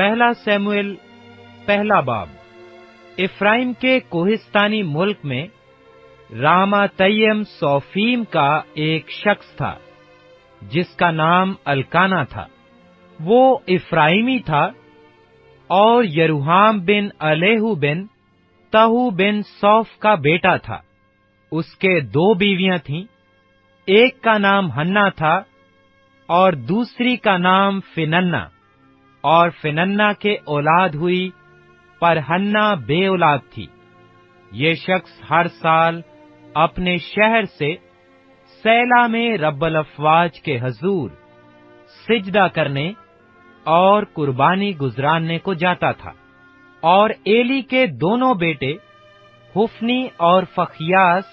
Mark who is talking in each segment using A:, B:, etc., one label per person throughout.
A: पहला सैमुएल पहला बाब। इफ्राइम के कोहिस्तानी मुल्क में रामातय्यम सोफीम का एक शख्स था जिसका नाम अल्काना था। वो इफ्राइमी था और यरूहाम बिन अलेहू बिन तहू बिन सौफ का बेटा था। उसके 2 बीवियां थीं, एक का नाम हन्ना था और दूसरी का नाम फिनन्ना। और फिनन्ना के औलाद हुई, पर हन्ना बे औलाद थी। ये शख्स हर साल अपने शहर से सैला में रब्बल अफवाज के हजूर सिजदा करने और कुर्बानी गुजरानने को जाता था। और एली के दोनों बेटे हुफनी और फखियास,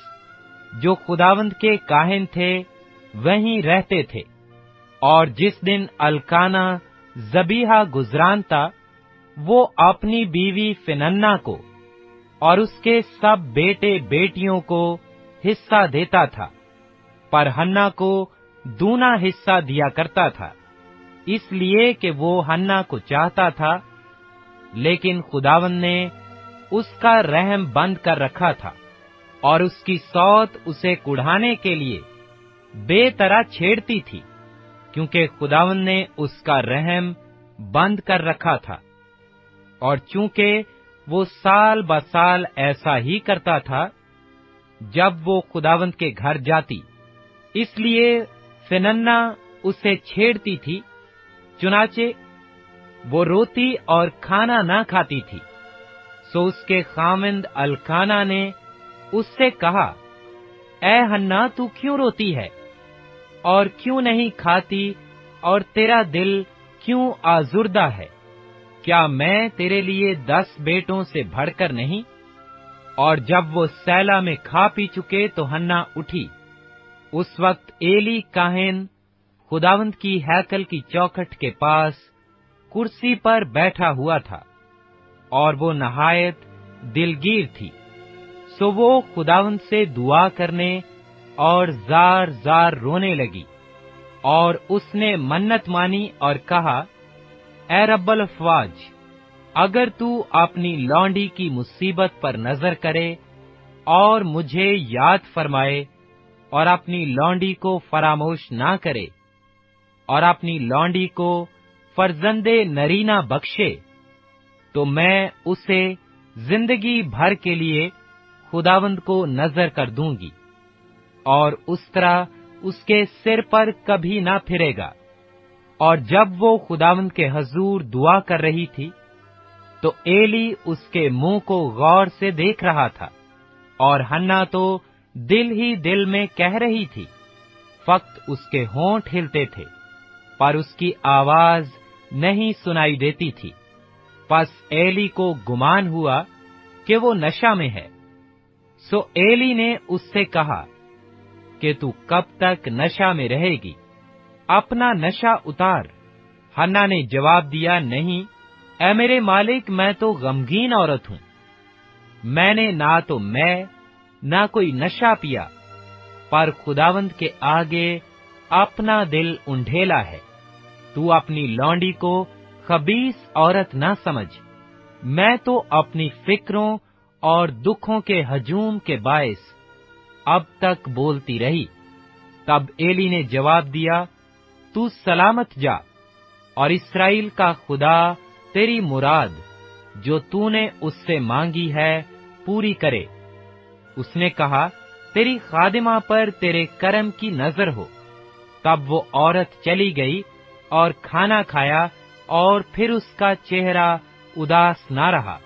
A: जो खुदावंद के काहिन थे, वहीं रहते थे। और जिस दिन अल्काना ज़बीहा गुजरानता, वो अपनी बीवी फिनन्ना को और उसके सब बेटे बेटियों को हिस्सा देता था, पर हन्ना को दूना हिस्सा दिया करता था, इसलिए कि वो हन्ना को चाहता था। लेकिन खुदावंद ने उसका रहम बंद कर रखा था और उसकी सौत उसे कुढ़ाने के लिए बेतरह छेड़ती थी, क्योंकि खुदावंद ने उसका रहम बंद कर रखा था। और चूंकि वो साल ब साल ऐसा ही करता था जब वो खुदावंद के घर जाती, इसलिए फिनन्ना उसे छेड़ती थी। चुनाचे वो रोती और खाना ना खाती थी। सो उसके खामिंद अल्काना ने उससे कहा, ऐ हन्ना, तू क्यों रोती है और क्यों नहीं खाती, और तेरा दिल क्यों आजुर्दा है? क्या मैं तेरे लिए 10 बेटों से बढ़कर नहीं? और जब वो सैला में खा पी चुके तो हन्ना उठी। उस वक्त एली काहिन खुदावंद की हैकल की चौखट के पास कुर्सी पर बैठा हुआ था, और वो नहायत दिलगीर थी। सो वो खुदावंद से दुआ करने और जार जार रोने लगी। और उसने मन्नत मानी और कहा, ऐ रब्बल अफवाज, अगर तू अपनी लौंडी की मुसीबत पर नजर करे और मुझे याद फरमाए और अपनी लौंडी को फरामोश ना करे और अपनी लौंडी को फर्जंदे नरीना बख्शे, तो मैं उसे जिंदगी भर के लिए खुदावंद को नजर कर दूंगी और उस तरह उसके सिर पर कभी ना फिरेगा। और जब वो खुदावंद के हजूर दुआ कर रही थी, तो एली उसके मुंह को गौर से देख रहा था, और हन्ना तो दिल ही दिल में कह रही थी। फक्त उसके होंठ हिलते थे, पर उसकी आवाज नहीं सुनाई देती थी। बस एली को गुमान हुआ कि वो नशा में है। सो एली ने उससे कहा कि तू कब तक नशा में रहेगी? अपना नशा उतार। हन्ना ने जवाब दिया, नहीं, ऐ मेरे मालिक, मैं तो गमगीन औरत हूं। मैंने ना तो ना कोई नशा पिया, पर खुदावंद के आगे अपना दिल उंढेला है। तू अपनी लौंडी को खबीस औरत ना समझ। मैं तो अपनी फिक्रों और दुखों के हजूम के बायस अब तक बोलती रही। तब एली ने जवाब दिया, तू सलामत जा, और इस्राएल का खुदा तेरी मुराद जो तूने उससे मांगी है पूरी करे। उसने कहा, तेरी खादिमा पर तेरे करम की नजर हो। तब वो औरत चली गई और खाना खाया, और फिर उसका चेहरा उदास ना रहा।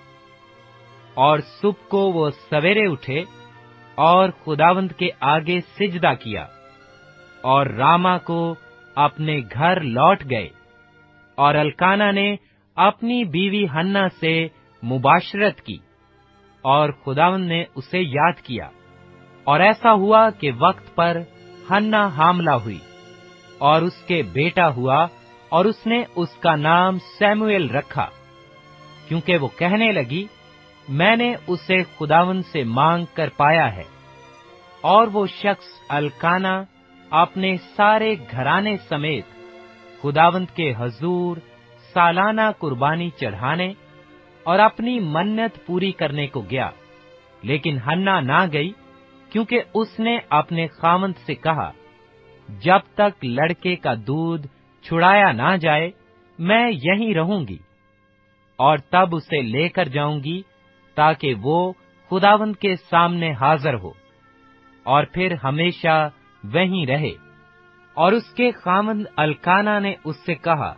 A: और सुबह को वो सवेरे उठे और खुदावंद के आगे सिजदा किया, और रामा को अपने घर लौट गए। और अल्काना ने अपनी बीवी हन्ना से मुबाशरत की, और खुदावंद ने उसे याद किया। और ऐसा हुआ कि वक्त पर हन्ना हामला हुई और उसके बेटा हुआ, और उसने उसका नाम सैमुएल रखा, क्योंकि वो कहने लगी, मैंने उसे खुदावंद से मांग कर पाया है। और वो शख्स अल्काना अपने सारे घराने समेत खुदावंद के हजूर सालाना कुर्बानी चढ़ाने और अपनी मन्नत पूरी करने को गया, लेकिन हन्ना ना गई, क्योंकि उसने अपने खामंद से कहा, जब तक लड़के का दूध छुड़ाया ना जाए मैं यहीं रहूंगी, और तब उसे लेकर जाऊंगी ताकि वो खुदावंद के सामने हाजिर हो और फिर हमेशा वहीं रहे। और उसके खामंद अल्काना ने उससे कहा,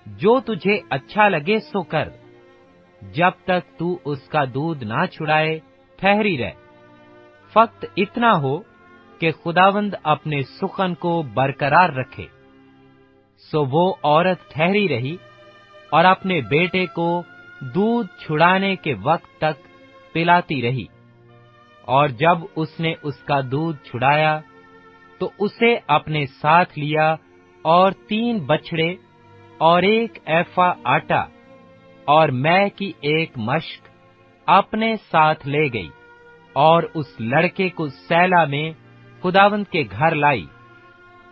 A: जो तुझे अच्छा लगे सो कर, जब तक तू उसका दूध ना छुड़ाए ठहरी रह। फक्त इतना हो कि खुदावंद अपने सुखन को बरकरार रखे। सो वो औरत ठहरी रही और अपने बेटे को दूध छुड़ाने के वक्त तक पिलाती रही, और जब उसने उसका दूध छुड़ाया तो उसे अपने साथ लिया और 3 बछड़े और 1 एफा आटा और मै की 1 मश्क अपने साथ ले गई, और उस लड़के को सैला में खुदावंद के घर लाई।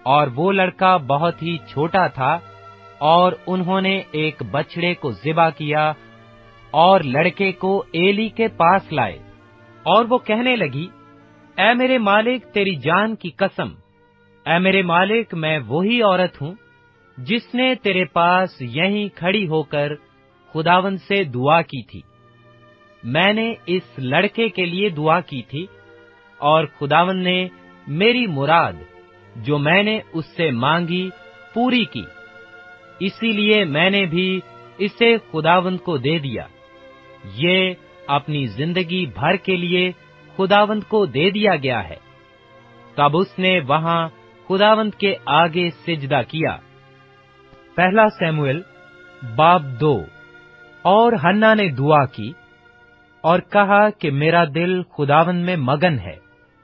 A: और वो लड़का बहुत ही छोटा था, और उन्होंने 1 बछड़े को ज़िबा किया और लड़के को एली के पास लाए। और वो कहने लगी, ऐ मेरे मालिक, तेरी जान की कसम, ऐ मेरे मालिक, मैं वही औरत हूँ जिसने तेरे पास यहीं खड़ी होकर खुदावंद से दुआ की थी। मैंने इस लड़के के लिए दुआ की थी, और खुदावंद ने मेरी मुराद जो मैंने उससे मांगी पूरी की, इसीलिए मैंने भी इसे खुदावंद को दे दिया। ये अपनी जिंदगी भर के लिए खुदावंद को दे दिया गया है। तब उसने वहां खुदावंद के आगे सिजदा किया। पहला शमूएल बाब 2। और हन्ना ने दुआ की और कहा कि मेरा दिल खुदावंद में मगन है,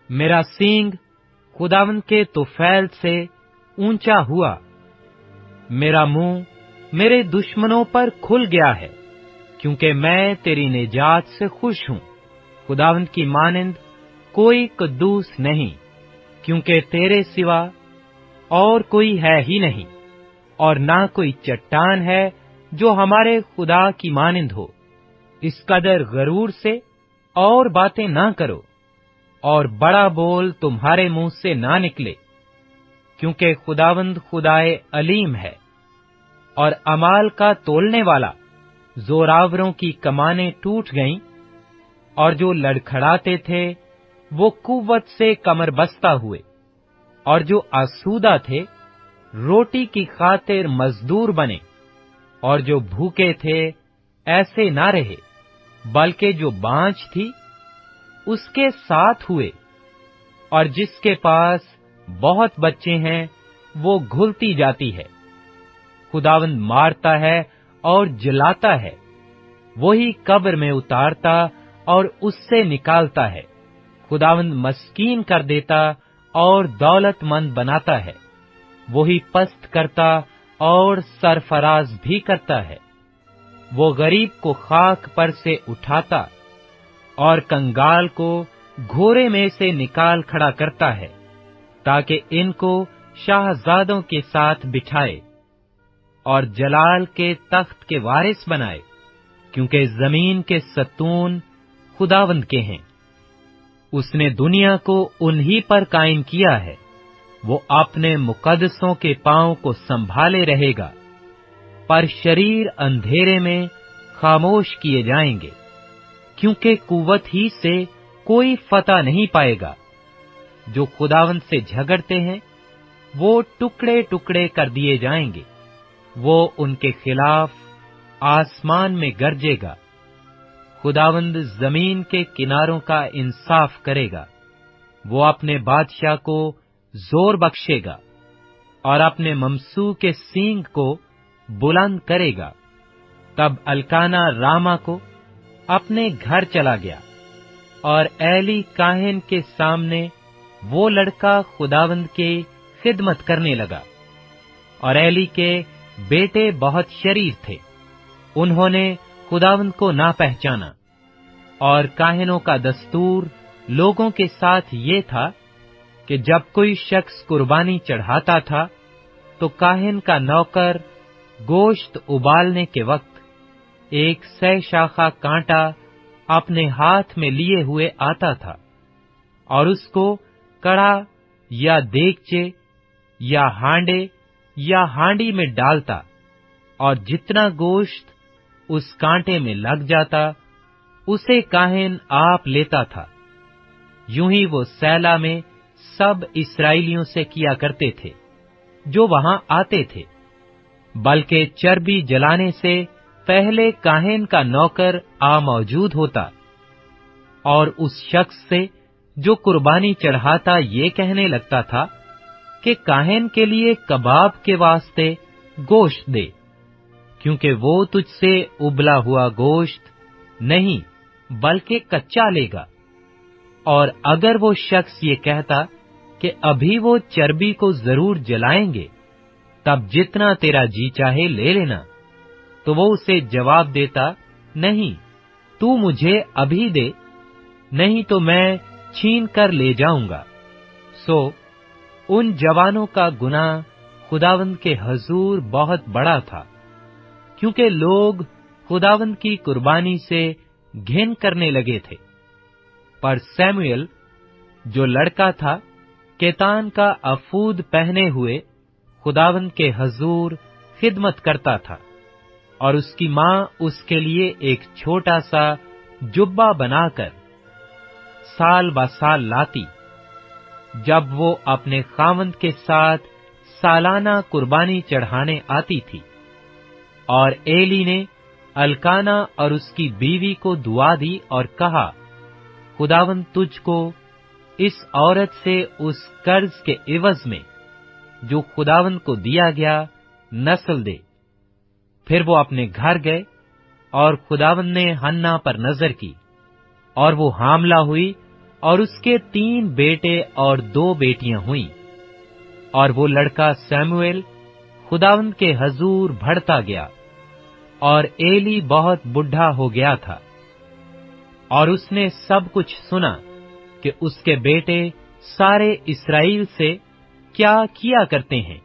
A: मेरा सींग खुदावंद के तुफैल से ऊंचा हुआ, मेरा मुंह मेरे दुश्मनों पर खुल गया है, क्योंकि मैं तेरी निजात से खुश हूँ। खुदावंद की मानिंद कोई कद्दूस नहीं, क्योंकि तेरे सिवा और कोई है ही नहीं, और ना कोई चट्टान है जो हमारे खुदा की मानिंद हो। इस कदर गरूर से और बातें ना करो, और बड़ा बोल तुम्हारे मुंह से ना निकले, क्योंकि खुदावंद खुदाए अलीम है और अमाल का तोलने वाला। जोरावरों की कमानें टूट गईं, और जो लड़खड़ाते थे वो कुव्वत से कमर बस्ता हुए, और जो आसूदा थे रोटी की खातिर मजदूर बने, और जो भूखे थे ऐसे ना रहे, बल्कि जो बाँझ थी उसके साथ हुए, और जिसके पास बहुत बच्चे हैं वो घुलती जाती है। खुदावंद मारता है और जलाता है, वही कब्र में उतारता और उससे निकालता है। खुदावंद मस्कीन कर देता और दौलतमंद बनाता है, वही पस्त करता और सरफराज भी करता है। वो गरीब को खाक पर से उठाता और कंगाल को घोरे में से निकाल खड़ा करता है, ताकि इनको शाहजादों के साथ बिठाए और जलाल के तख्त के वारिस बनाए, क्योंकि जमीन के सतून खुदावंद के हैं। उसने दुनिया को उन्हीं पर कायम किया है। वो अपने मुकद्दसों के पांव को संभाले रहेगा, पर शरीर अंधेरे में खामोश किए जाएंगे, क्योंकि कुव्वत ही से कोई फतह नहीं पाएगा। जो खुदावंद से झगड़ते हैं वो टुकड़े टुकड़े कर दिए जाएंगे। वो उनके खिलाफ आसमान में गरजेगा। खुदावंद जमीन के किनारों का इंसाफ करेगा। वो अपने बादशाह को जोर बख्शेगा और अपने ममसू के सींग को बुलंद करेगा। तब अल्काना रामा को अपने घर चला गया, और एली काहिन के सामने वो लड़का खुदावंद के खिदमत करने लगा। और एली के बेटे बहुत शरीर थे, उन्होंने खुदावंद को ना पहचाना। और काहिनों का दस्तूर लोगों के साथ ये था कि जब कोई शख्स कुर्बानी चढ़ाता था तो काहिन का नौकर गोश्त उबालने के वक्त एक 6 शाखा कांटा अपने हाथ में लिए हुए आता था और उसको कड़ा या देगचे या हांडे या हांडी में डालता, और जितना गोश्त उस कांटे में लग जाता उसे काहिन आप लेता था। यूं ही वो सैला में सब इस्राएलियों से किया करते थे जो वहां आते थे। बल्कि चर्बी जलाने से पहले काहिन का नौकर आ मौजूद होता और उस शख्स से जो कुर्बानी चढ़ाता ये कहने लगता था कि काहिन के लिए कबाब के वास्ते गोश्त दे, क्योंकि वो तुझसे उबला हुआ गोश्त नहीं बल्कि कच्चा लेगा। और अगर वो शख्स ये कहता कि अभी वो चर्बी को जरूर जलाएंगे, तब जितना तेरा जी चाहे ले लेना, तो वो उसे जवाब देता, नहीं, तू मुझे अभी दे, नहीं तो मैं छीन कर ले जाऊंगा। सो उन जवानों का गुनाह खुदावंद के हजूर बहुत बड़ा था, क्योंकि लोग खुदावंद की कुर्बानी से घिन करने लगे थे। पर सैमुएल जो लड़का था, केतान का अफूद पहने हुए खुदावंद के हजूर खिदमत करता था, और उसकी मां उसके लिए एक छोटा सा जुब्बा बनाकर साल ब साल लाती, जब वो अपने खावंद के साथ सालाना कुर्बानी चढ़ाने आती थी। और एली ने अल्काना और उसकी बीवी को दुआ दी और कहा, खुदावंद तुझको इस औरत से उस कर्ज के इवज में जो खुदावंद को दिया गया नस्ल दे। फिर वो अपने घर गए और खुदावंद ने हन्ना पर नजर की, और वो हामला हुई और उसके 3 बेटे और 2 बेटियां हुईं। और वो लड़का सैमुएल खुदावंद के हजूर बढ़ता गया, और एली बहुत बुढ़ा हो गया था। और उसने सब कुछ सुना कि उसके बेटे सारे इस्राएल से क्या किया करते हैं,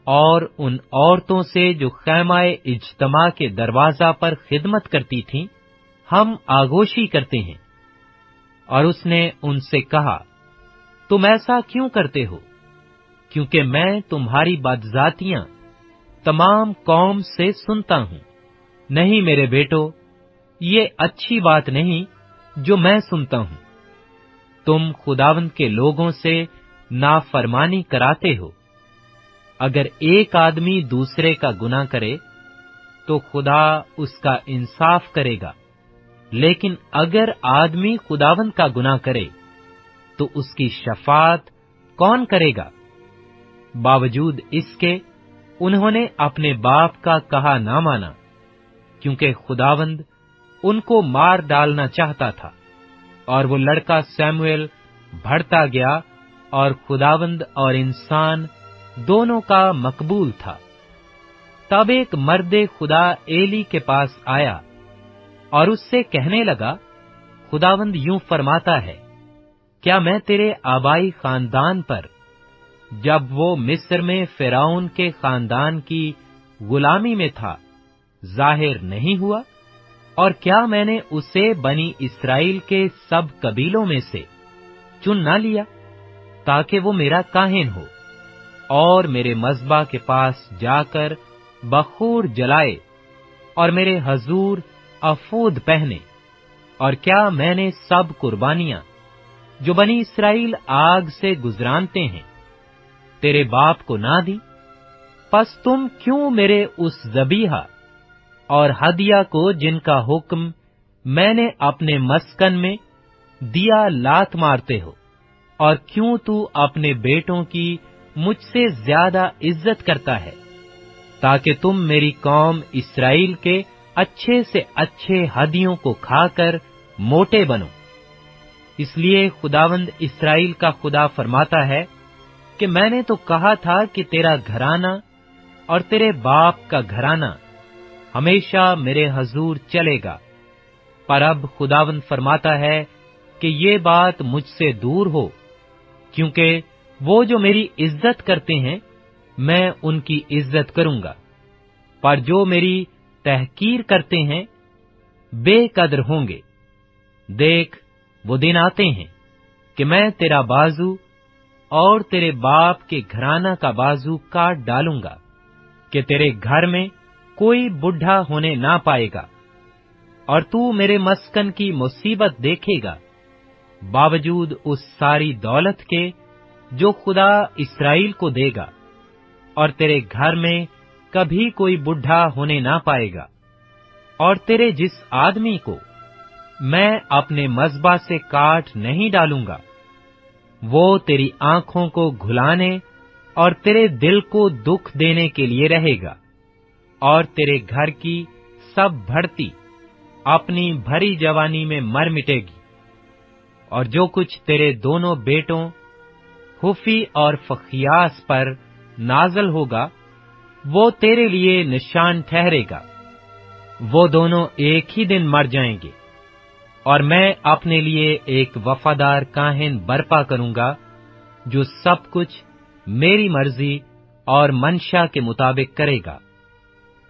A: और उन औरतों से जो खैमाए इज्तमा के दरवाजा पर खिदमत करती थीं, हम आगोशी करते हैं। और उसने उनसे कहा, तुम ऐसा क्यों करते हो? क्योंकि मैं तुम्हारी बदजातियां तमाम कौम से सुनता हूं। नहीं मेरे बेटो, ये अच्छी बात नहीं जो मैं सुनता हूं। तुम खुदावंद के लोगों से नाफरमानी कराते हो। अगर एक आदमी दूसरे का गुनाह करे तो खुदा उसका इंसाफ करेगा, लेकिन अगर आदमी खुदावंद का गुनाह करे तो उसकी शफात कौन करेगा? बावजूद इसके उन्होंने अपने बाप का कहा ना माना, क्योंकि खुदावंद उनको मार डालना चाहता था। और वो लड़का सैमुएल बढ़ता गया और खुदावंद और इंसान दोनों का मकबूल था। तब एक मर्दे खुदा एली के पास आया और उससे कहने लगा, खुदावंद यूं फरमाता है, क्या मैं तेरे आबाई खानदान पर, जब वो मिस्र में फिरौन के खानदान की गुलामी में था, जाहिर नहीं हुआ? और क्या मैंने उसे बनी इस्राएल के सब कबीलों में से चुन ना लिया, ताकि वो मेरा काहिन हो और मेरे मज़बा के पास जाकर बखूर जलाए और मेरे हजूर अफूद पहने? और क्या मैंने सब कुर्बानियां जो बनी इस्राएल आग से गुजरानते हैं तेरे बाप को ना दी? पस तुम क्यों मेरे उस ज़बीहा और हदिया को, जिनका हुक्म मैंने अपने मस्कन में दिया, लात मारते हो? और क्यों तू अपने बेटों की मुझसे ज्यादा इज्जत करता है, ताकि तुम मेरी कौम इस्राएल के अच्छे से अच्छे हदियों को खाकर मोटे बनो? इसलिए खुदावंद इस्राएल का खुदा फरमाता है कि मैंने तो कहा था कि तेरा घराना और तेरे बाप का घराना हमेशा मेरे हजूर चलेगा। पर अब खुदावंद फरमाता है कि ये बात मुझसे दूर हो, क्योंकि वो जो मेरी इज्जत करते हैं मैं उनकी इज्जत करूंगा, पर जो मेरी तहकीर करते हैं बेकदर होंगे। देख, वो दिन आते हैं कि मैं तेरा बाजू और तेरे बाप के घराना का बाजू काट डालूंगा, कि तेरे घर में कोई बुढ़ा होने ना पाएगा, और तू मेरे मस्कन की मुसीबत देखेगा, बावजूद उस सारी दौलत के जो खुदा इस्राएल को देगा, और तेरे घर में कभी कोई बुढ़ा होने ना पाएगा। और तेरे जिस आदमी को मैं अपने मज़बा से काट नहीं डालूंगा, वो तेरी आंखों को घुलाने और तेरे दिल को दुख देने के लिए रहेगा, और तेरे घर की सब भड़ती अपनी भरी जवानी में मर मिटेगी। और जो कुछ तेरे दोनों बेटों हुफी और फखियास पर नाजल होगा, वो तेरे लिए निशान ठहरेगा। वो दोनों एक ही दिन मर जाएंगे, और मैं अपने लिए एक वफादार काहिन बर्पा करूंगा, जो सब कुछ मेरी मर्जी और मंशा के मुताबिक करेगा।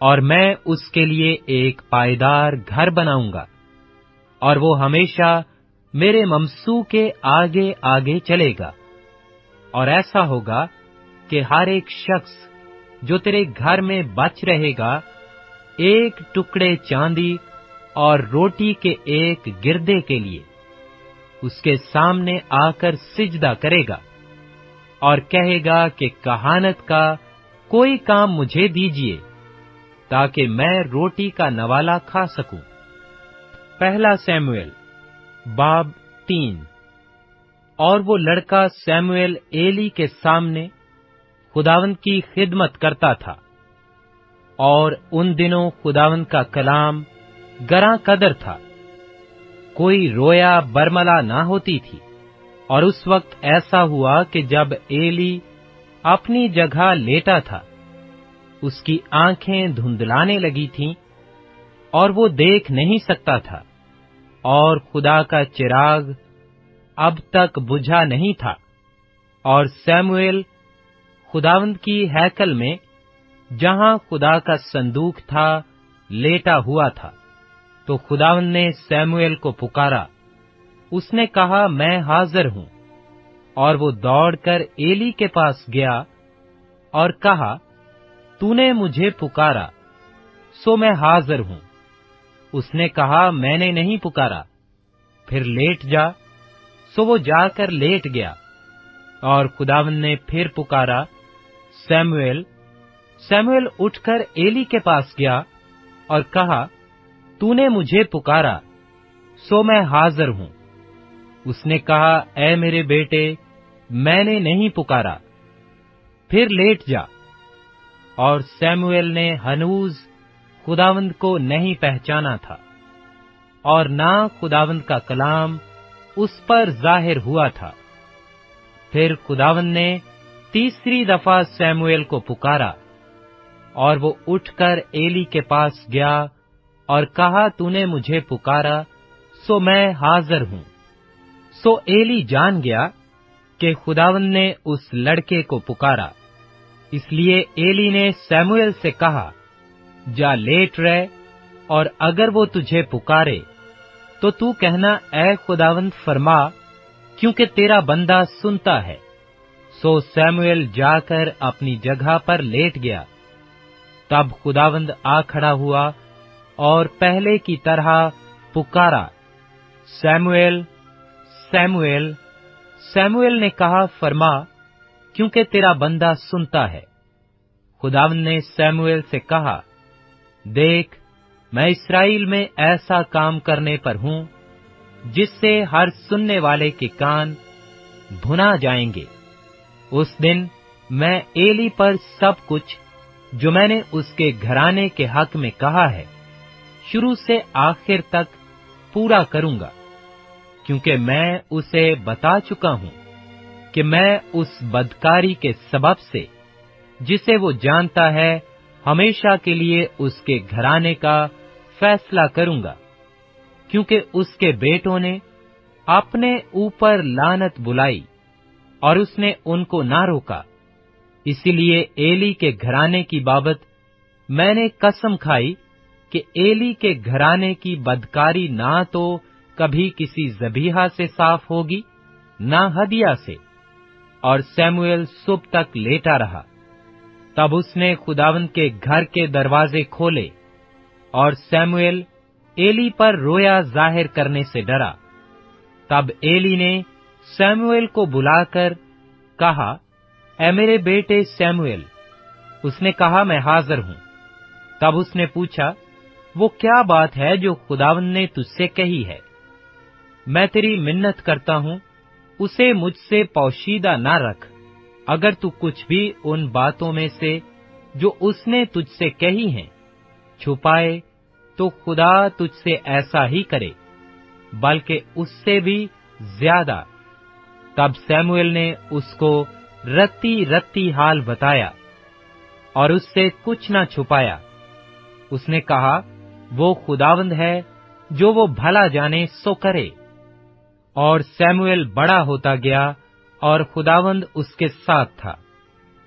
A: और मैं उसके लिए एक पायदार घर बनाऊंगा, और वो हमेशा मेरे ममसू के आगे आगे चलेगा। और ऐसा होगा कि हर एक शख्स जो तेरे घर में बच रहेगा, एक टुकड़े चांदी और रोटी के एक गिरदे के लिए उसके सामने आकर सिजदा करेगा, और कहेगा कि कहानत का कोई काम मुझे दीजिए, ताकि मैं रोटी का नवाला खा सकूं। पहला सैमुएल बाब 3। और वो लड़का सैमुएल एली के सामने खुदावंद की खिदमत करता था, और उन दिनों खुदावंद का कलाम गरा कदर था, कोई रोया बरमला ना होती थी। और उस वक्त ऐसा हुआ कि जब एली अपनी जगह लेटा था, उसकी आंखें धुंधलाने लगी थीं, और वो देख नहीं सकता था, और खुदा का चिराग अब तक बुझा नहीं था। और सैमुएल खुदावंद की हैकल में, जहां खुदा का संदूक था, लेटा हुआ था। तो खुदावंद ने सैमुएल को पुकारा। उसने कहा, मैं हाजिर हूं। और वो दौड़कर एली के पास गया और कहा, तूने मुझे पुकारा, सो मैं हाजिर हूं। उसने कहा, मैंने नहीं पुकारा, फिर लेट जा। सो वो जाकर लेट गया। और खुदावंद ने फिर पुकारा, सैमुएल। सैमुएल उठकर एली के पास गया और कहा, तूने मुझे पुकारा, सो मैं हाजिर हूं। उसने कहा, ऐ मेरे बेटे, मैंने नहीं पुकारा, फिर लेट जा। और सैमुएल ने हनूज खुदावंद को नहीं पहचाना था, और ना खुदावंद का कलाम उस पर जाहिर हुआ था। फिर खुदावंद ने तीसरी दफा सैमुएल को पुकारा, और वो उठकर एली के पास गया और कहा, तूने मुझे पुकारा, सो मैं हाजिर हूं। सो एली जान गया कि खुदावंद ने उस लड़के को पुकारा। इसलिए एली ने सैमुएल से कहा, जा लेट रह, और अगर वो तुझे पुकारे तो तू कहना, ऐ खुदावंद फरमा, क्योंकि तेरा बंदा सुनता है। सो सैमुएल जाकर अपनी जगह पर लेट गया। तब खुदावंद आ खड़ा हुआ और पहले की तरह पुकारा, सैमुएल, सैमुएल। सैमुएल ने कहा, फरमा, क्योंकि तेरा बंदा सुनता है। खुदावंद ने सैमुएल से कहा, देख, मैं इस्राएल में ऐसा काम करने पर हूं, जिससे हर सुनने वाले के कान भुना जाएंगे। उस दिन मैं एली पर सब कुछ जो मैंने उसके घराने के हक में कहा है, शुरू से आखिर तक पूरा करूंगा, क्योंकि मैं उसे बता चुका हूं कि मैं उस बदकारी के सबब से, जिसे वो जानता है, हमेशा के लिए उसके घराने का फैसला करूंगा, क्योंकि उसके बेटों ने अपने ऊपर लानत बुलाई और उसने उनको ना रोका। इसीलिए एली के घराने की बाबत میں نے قسم کھائی کہ ایلی کے گھرانے کی بدکاری نہ تو کبھی کسی ذبیحہ سے صاف ہوگی نہ ہدیہ سے۔ اور سیموئیل صبح تک لیٹا رہا۔ تب اس نے خداوند کے گھر کے دروازے کھولے، اور سیموئیل ایلی پر رویا ظاہر کرنے سے ڈرا۔ تب ایلی نے سیموئیل کو بلا کر کہا، اے میرے بیٹے سیموئیل۔ اس نے کہا، میں حاضر ہوں۔ تب اس نے پوچھا، وہ کیا بات ہے جو خداوند نے تجھ سے کہی ہے؟ میں تیری منت کرتا ہوں، اسے مجھ سے پوشیدہ نہ رکھ۔ اگر تو کچھ بھی ان باتوں میں سے جو اس نے تجھ سے کہی ہیں چھپائے تو خدا تجھ سے ایسا ہی کرے، بلکہ اس سے بھی زیادہ۔ تب سیموئیل نے اس کو رتی رتی حال بتایا اور اس سے کچھ نہ چھپایا۔ اس نے کہا، وہ خداوند ہے، جو وہ بھلا جانے سو کرے۔ اور سیموئیل بڑا ہوتا گیا اور خداوند اس کے ساتھ تھا،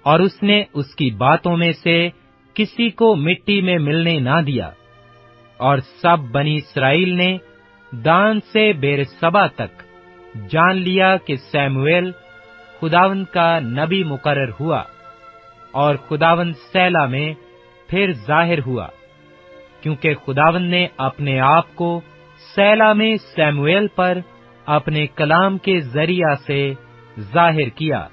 A: اور اس نے اس کی باتوں میں سے کسی کو مٹی میں ملنے نہ دیا۔ اور سب بنی اسرائیل نے دان سے بیرسبا تک جان لیا کہ سیموئیل خداوند کا نبی مقرر ہوا، اور خداوند سیلا میں پھر ظاہر ہوا، کیونکہ خداوند نے اپنے آپ کو سیلا میں سیموئیل پر اپنے کلام کے ذریعہ سے ظاہر کیا۔